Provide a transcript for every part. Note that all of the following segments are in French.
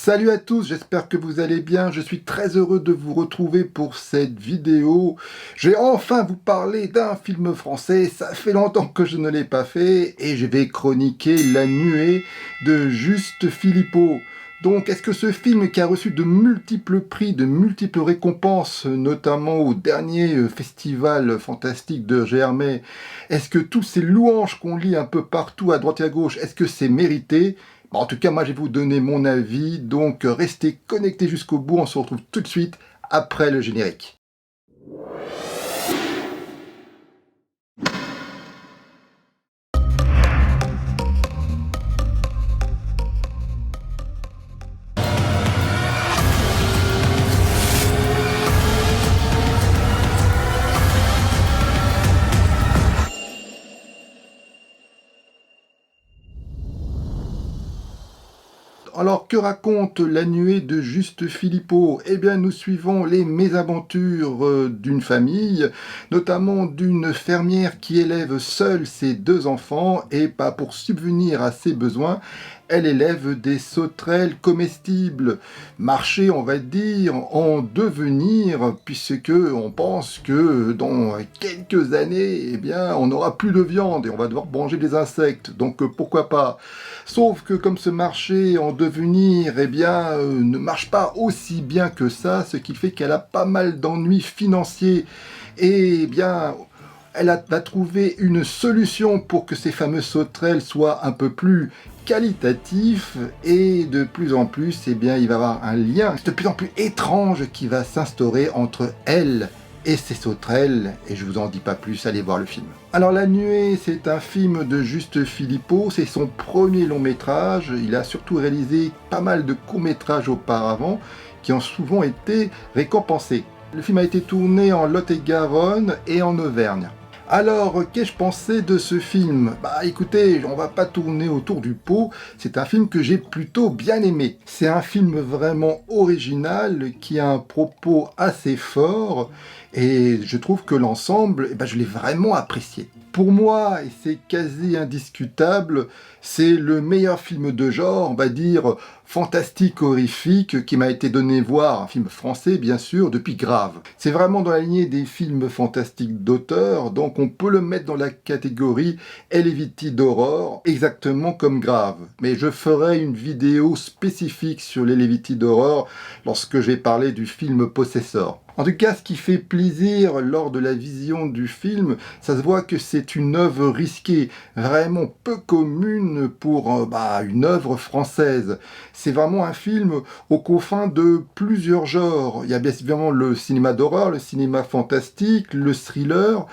Salut à tous, j'espère que vous allez bien. Je suis très heureux de vous retrouver pour cette vidéo. Je vais enfin vous parler d'un film français. Ça fait longtemps que je ne l'ai pas fait et je vais chroniquer La Nuée de Juste Philippot. Donc, est-ce que ce film qui a reçu de multiples prix, de multiples récompenses, notamment au dernier festival fantastique de Germay, est-ce que tous ces louanges qu'on lit un peu partout à droite et à gauche, est-ce que c'est mérité? Bon, en tout cas, moi, je vais vous donner mon avis, donc restez connectés jusqu'au bout. On se retrouve tout de suite après le générique. Alors, que raconte La Nuée de Juste Philippot? Eh bien, nous suivons les mésaventures d'une famille, notamment d'une fermière qui élève seule ses deux enfants et pour subvenir à ses besoins, elle élève des sauterelles comestibles, marché, on va dire, en devenir, puisque on pense que dans quelques années, eh bien, on n'aura plus de viande et on va devoir manger des insectes. Donc, pourquoi pas? Sauf que comme ce marché en devenir, eh bien, ne marche pas aussi bien que ça, ce qui fait qu'elle a pas mal d'ennuis financiers. Et eh bien, va trouver une solution pour que ces fameuses sauterelles soient un peu plus qualitatifs et de plus en plus, eh bien, il va y avoir un lien de plus en plus étrange qui va s'instaurer entre elle et ses sauterelles, et je vous en dis pas plus, allez voir le film. Alors La Nuée, c'est un film de Juste Philippot, c'est son premier long métrage, il a surtout réalisé pas mal de courts métrages auparavant, qui ont souvent été récompensés. Le film a été tourné en Lot-et-Garonne et en Auvergne. Alors, qu'ai-je pensé de ce film? Bah écoutez, on va pas tourner autour du pot, c'est un film que j'ai plutôt bien aimé. C'est un film vraiment original, qui a un propos assez fort, et je trouve que l'ensemble, je l'ai vraiment apprécié. Pour moi, et c'est quasi indiscutable, c'est le meilleur film de genre, on va dire, fantastique horrifique, qui m'a été donné voir, un film français bien sûr, depuis Grave. C'est vraiment dans la lignée des films fantastiques d'auteur, donc on peut le mettre dans la catégorie Helvétie d'horreur, exactement comme Grave. Mais je ferai une vidéo spécifique sur l'Helvétie d'horreur lorsque j'ai parlé du film Possessor. En tout cas, ce qui fait plaisir lors de la vision du film, ça se voit que c'est une œuvre risquée, vraiment peu commune pour une œuvre française. C'est vraiment un film aux confins de plusieurs genres. Il y a bien évidemment le cinéma d'horreur, le cinéma fantastique, le thriller.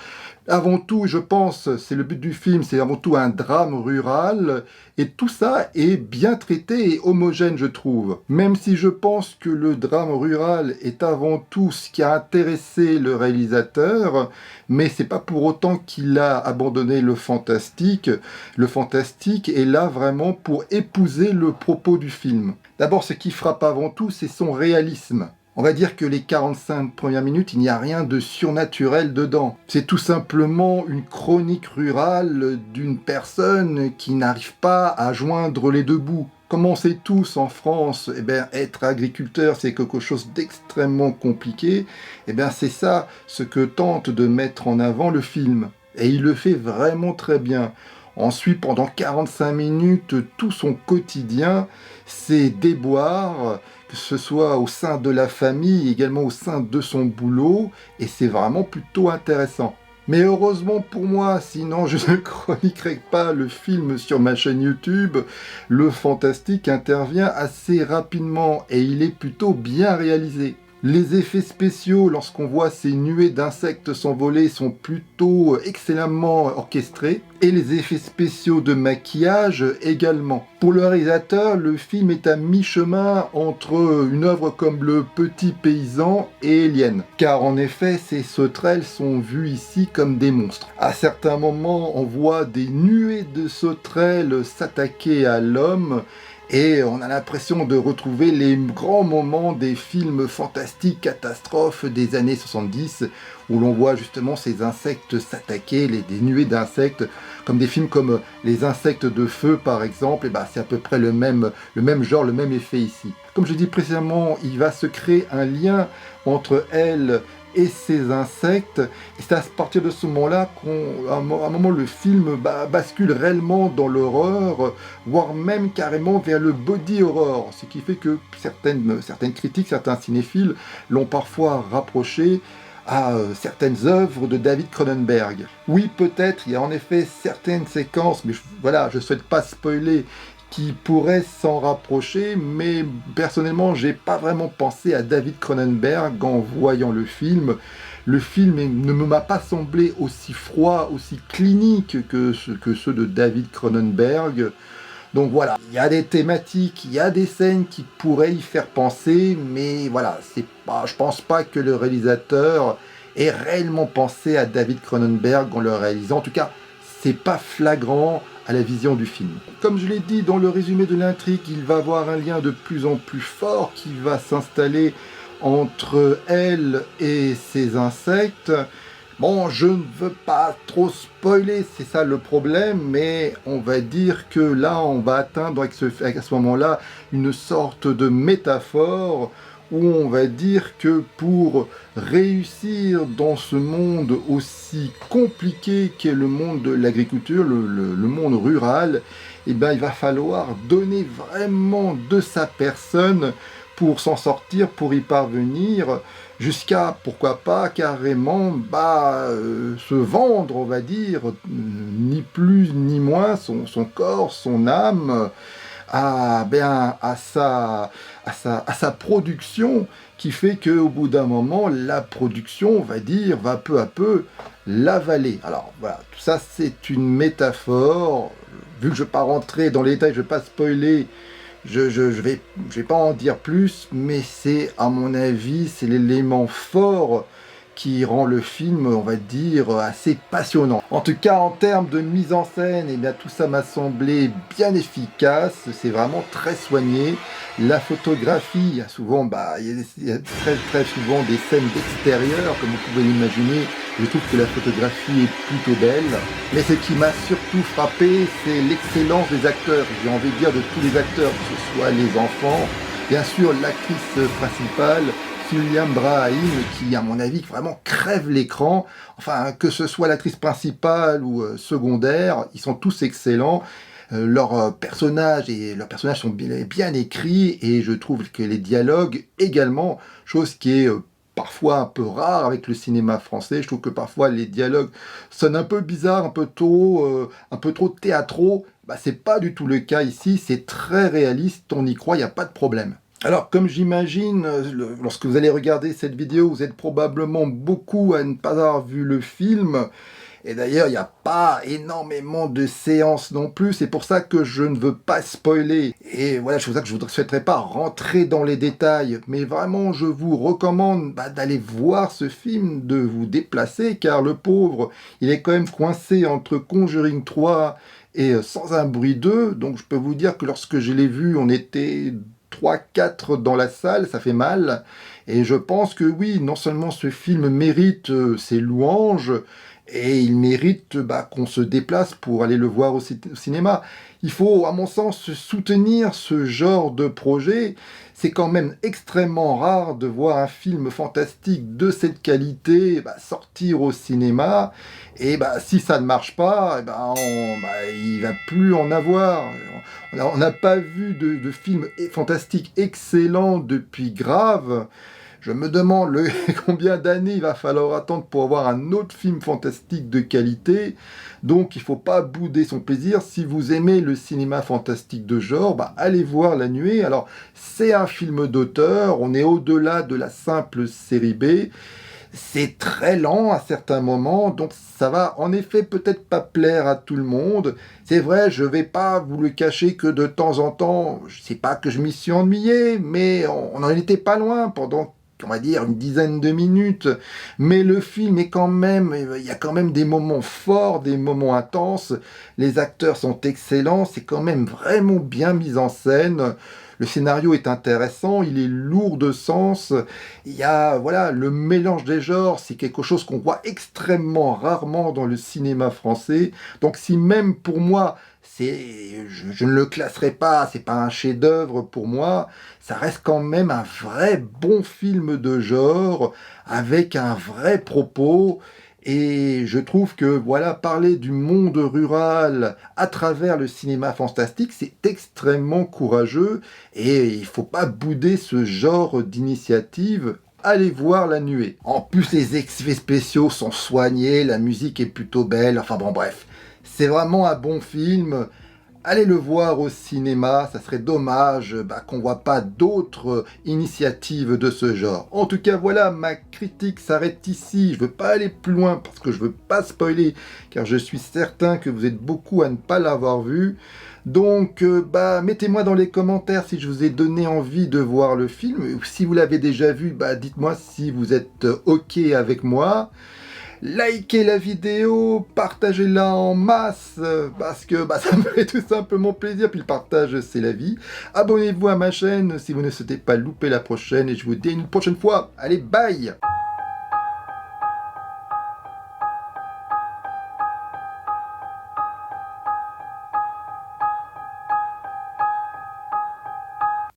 Avant tout, je pense, c'est le but du film, c'est avant tout un drame rural, et tout ça est bien traité et homogène, je trouve. Même si je pense que le drame rural est avant tout ce qui a intéressé le réalisateur, mais c'est pas pour autant qu'il a abandonné le fantastique. Le fantastique est là vraiment pour épouser le propos du film. D'abord, ce qui frappe avant tout, c'est son réalisme. On va dire que les 45 premières minutes, il n'y a rien de surnaturel dedans. C'est tout simplement une chronique rurale d'une personne qui n'arrive pas à joindre les deux bouts. Comme on sait tous en France, être agriculteur, c'est quelque chose d'extrêmement compliqué. C'est ça ce que tente de mettre en avant le film. Et il le fait vraiment très bien. On suit pendant 45 minutes tout son quotidien, ses déboires, que ce soit au sein de la famille, également au sein de son boulot, et c'est vraiment plutôt intéressant. Mais heureusement pour moi, sinon je ne chroniquerai pas le film sur ma chaîne YouTube, le fantastique intervient assez rapidement et il est plutôt bien réalisé. Les effets spéciaux, lorsqu'on voit ces nuées d'insectes s'envoler, sont plutôt excellemment orchestrés. Et les effets spéciaux de maquillage également. Pour le réalisateur, le film est à mi-chemin entre une œuvre comme Le Petit Paysan et Alien. Car en effet, ces sauterelles sont vues ici comme des monstres. À certains moments, on voit des nuées de sauterelles s'attaquer à l'homme. Et on a l'impression de retrouver les grands moments des films fantastiques catastrophes des années 70, où l'on voit justement ces insectes s'attaquer, des nuées d'insectes Comme des films comme Les Insectes de Feu, par exemple, et ben, c'est à peu près le même genre, le même effet ici. Comme je dis précédemment, il va se créer un lien entre elle et ces insectes, et c'est à partir de ce moment-là qu'à un moment le film bascule réellement dans l'horreur, voire même carrément vers le body horror, ce qui fait que certaines critiques, certains cinéphiles l'ont parfois rapproché à certaines œuvres de David Cronenberg. Oui, peut-être, il y a en effet certaines séquences, mais voilà, je ne souhaite pas spoiler, qui pourraient s'en rapprocher, mais personnellement, j'ai pas vraiment pensé à David Cronenberg en voyant le film. Le film ne m'a pas semblé aussi froid, aussi clinique que ceux de David Cronenberg. Donc voilà, il y a des thématiques, il y a des scènes qui pourraient y faire penser, mais voilà, je pense pas que le réalisateur ait réellement pensé à David Cronenberg en le réalisant. En tout cas, c'est pas flagrant à la vision du film. Comme je l'ai dit dans le résumé de l'intrigue, il va y avoir un lien de plus en plus fort qui va s'installer entre elle et ses insectes. Bon, je ne veux pas trop spoiler, c'est ça le problème, mais on va dire que là, on va atteindre à ce moment-là une sorte de métaphore où on va dire que pour réussir dans ce monde aussi compliqué qu'est le monde de l'agriculture, le monde rural, eh ben, il va falloir donner vraiment de sa personne pour s'en sortir, pour y parvenir, jusqu'à, pourquoi pas, carrément se vendre, on va dire, ni plus ni moins, son corps, son âme, à sa production, qui fait qu'au bout d'un moment, la production, on va dire, va peu à peu l'avaler. Alors voilà, tout ça c'est une métaphore. Vu que je ne vais pas rentrer dans les détails, je ne vais pas spoiler, je vais pas en dire plus, mais c'est, à mon avis, c'est l'élément fort qui rend le film, on va dire, assez passionnant. En tout cas, en termes de mise en scène, eh bien, tout ça m'a semblé bien efficace, c'est vraiment très soigné. La photographie, il y a souvent, il y a très souvent des scènes d'extérieur, comme vous pouvez l'imaginer. Je trouve que la photographie est plutôt belle. Mais ce qui m'a surtout frappé, c'est l'excellence des acteurs. J'ai envie de dire de tous les acteurs, que ce soit les enfants, bien sûr l'actrice principale, Sulliam Brahim, qui, à mon avis, vraiment crève l'écran. Enfin, que ce soit l'actrice principale ou secondaire, ils sont tous excellents. Leurs personnages sont bien écrits, et je trouve que les dialogues également, chose qui est parfois un peu rare avec le cinéma français. Je trouve que parfois les dialogues sonnent un peu bizarres, un peu trop théâtraux. C'est pas du tout le cas ici, c'est très réaliste, on y croit, il n'y a pas de problème. Alors, comme j'imagine, lorsque vous allez regarder cette vidéo, vous êtes probablement beaucoup à ne pas avoir vu le film. Et d'ailleurs, il n'y a pas énormément de séances non plus. C'est pour ça que je ne veux pas spoiler. Et voilà, c'est pour ça que je ne souhaiterais pas rentrer dans les détails. Mais vraiment, je vous recommande d'aller voir ce film, de vous déplacer, car le pauvre, il est quand même coincé entre Conjuring 3 et Sans un bruit 2. Donc, je peux vous dire que lorsque je l'ai vu, on était 3-4 dans la salle, ça fait mal. Et je pense que oui, non seulement ce film mérite ses louanges, et il mérite qu'on se déplace pour aller le voir au cinéma. Il faut, à mon sens, soutenir ce genre de projet. C'est quand même extrêmement rare de voir un film fantastique de cette qualité sortir au cinéma. Et si ça ne marche pas, il va plus en avoir. On n'a pas vu de film fantastique excellent depuis Grave. Je me demande combien d'années il va falloir attendre pour avoir un autre film fantastique de qualité. Donc il ne faut pas bouder son plaisir. Si vous aimez le cinéma fantastique de genre, allez voir La Nuée. Alors c'est un film d'auteur, on est au-delà de la simple série B. C'est très lent à certains moments, donc ça va en effet peut-être pas plaire à tout le monde. C'est vrai, je vais pas vous le cacher que de temps en temps, je sais pas que je m'y suis ennuyé, mais on n'en était pas loin pendant, on va dire, une dizaine de minutes. Mais le film est quand même, il y a quand même des moments forts, des moments intenses. Les acteurs sont excellents, c'est quand même vraiment bien mis en scène. Le scénario est intéressant, il est lourd de sens. Il y a, voilà, le mélange des genres, c'est quelque chose qu'on voit extrêmement rarement dans le cinéma français. Donc si même pour moi, je ne le classerai pas, c'est pas un chef-d'œuvre pour moi, ça reste quand même un vrai bon film de genre, avec un vrai propos. Et je trouve que voilà, parler du monde rural à travers le cinéma fantastique, c'est extrêmement courageux et il faut pas bouder ce genre d'initiative. Allez voir La Nuée. En plus, les effets spéciaux sont soignés, la musique est plutôt belle, enfin bon bref. C'est vraiment un bon film. Allez le voir au cinéma, ça serait dommage qu'on voit pas d'autres initiatives de ce genre. En tout cas, voilà, ma critique s'arrête ici. Je veux pas aller plus loin parce que je veux pas spoiler, car je suis certain que vous êtes beaucoup à ne pas l'avoir vu. Donc, mettez-moi dans les commentaires si je vous ai donné envie de voir le film. Si vous l'avez déjà vu, dites-moi si vous êtes OK avec moi. Likez la vidéo, partagez-la en masse, parce que ça me fait tout simplement plaisir, puis le partage c'est la vie. Abonnez-vous à ma chaîne si vous ne souhaitez pas louper la prochaine, et je vous dis à une prochaine fois. Allez, bye!